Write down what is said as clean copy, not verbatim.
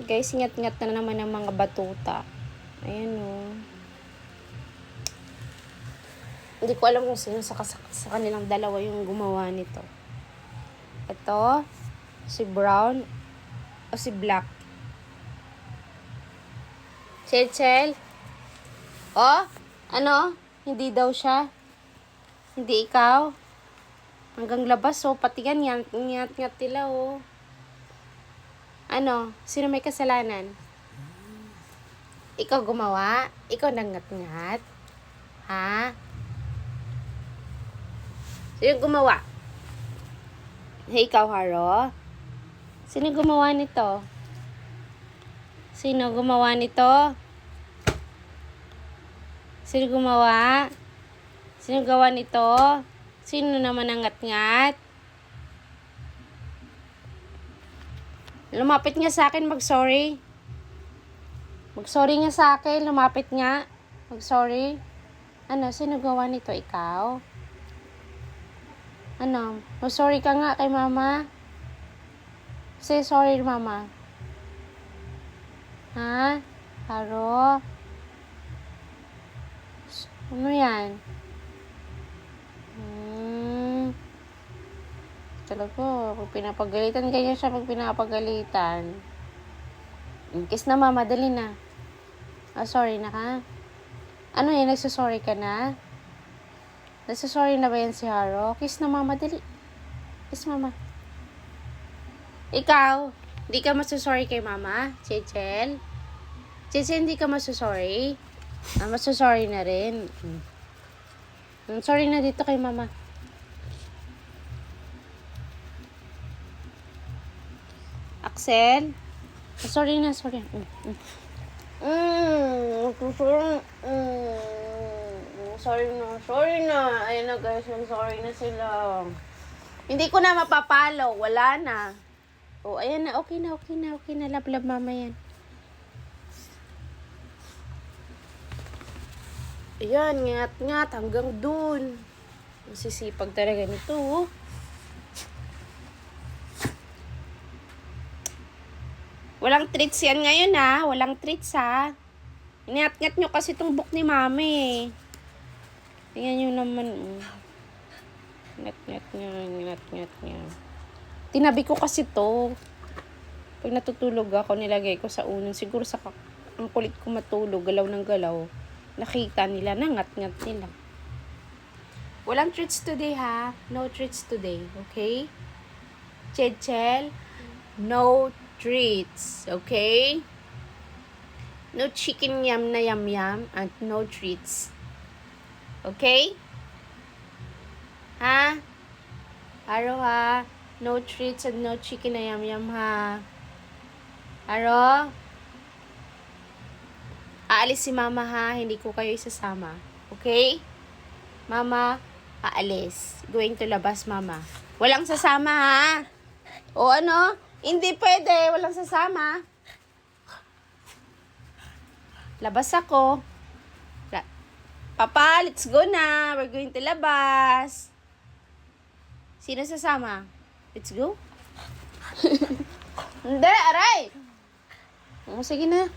Guys, ingat-ingat na naman ng mga batuta. Ayan o. Hindi ko alam kung sino sa kanilang dalawa yung gumawa nito. Ito, si Brown o si Black. Chel. Oh, ano? Hindi daw siya. Hindi ikaw. Hanggang labas, oh. Pati yan, ngat-ngat nila, oh. Ano? Sino may kasalanan? Ikaw gumawa? Ikaw nangat-ngat? Ha? Sino gumawa? Hey, ikaw, Haro? Sino gumawa nito? Sino gumawa nito? Sino gumawa? Sino gawa nito? Sino naman ang ngat-ngat? Lumapit nga sa akin, mag-sorry. Mag-sorry nga sa akin, lumapit nga. Mag-sorry. Ano, sino gawa nito? Ikaw? Ano, mag-sorry ka nga kay mama. Say sorry, mama. Ha? Haro? Ano yan? Talaga, pag pinapagalitan, ganyan siya pag pinapagalitan. Kiss na mama, dali na. Sorry na ka? Ano yan, nagsasorry ka na? Nagsasorry na ba yan si Haro? Kiss na mama, dali. Kiss mama. Ikaw, hindi ka masusorry kay mama? Chechel? Chechel, hindi ka masusorry? Masusorry na rin. Sorry na dito kay mama. Axel? Sorry na. Sorry na. Ayun na guys, sorry na sila. Hindi ko na mapapalo. Wala na. Oh, ayan na. Okay na. Love mama yan. Ayan, ngat hanggang dun. Masisipag talaga nito, oh. Walang treats yan ngayon, ha. Walang treats, ha. Ingat-ngat nyo kasi itong book ni mami, eh. Tingnan nyo naman, Ngat-ngat nyo. Tinabi ko kasi to. Pag natutulog ako, nilagay ko sa unan. Siguro ang kulit ko matulog, galaw ng galaw. Nakita nila, nangat-ngat nila. Walang treats today, ha. No treats today, okay? Chel, no treats, okay? No chicken yum na yum and no treats. Okay? Ha? Haro, ha? No treats and no chicken na yum ha? Haro? Aalis si mama, ha? Hindi ko kayo isasama. Okay? Mama, aalis. Going to labas, mama. Walang sasama, ha? O ano? Hindi pwede. Walang sasama. Labas ako. Papa, let's go na. We're going to labas. Sino sasama? Let's go. Hindi, aray. Sige na.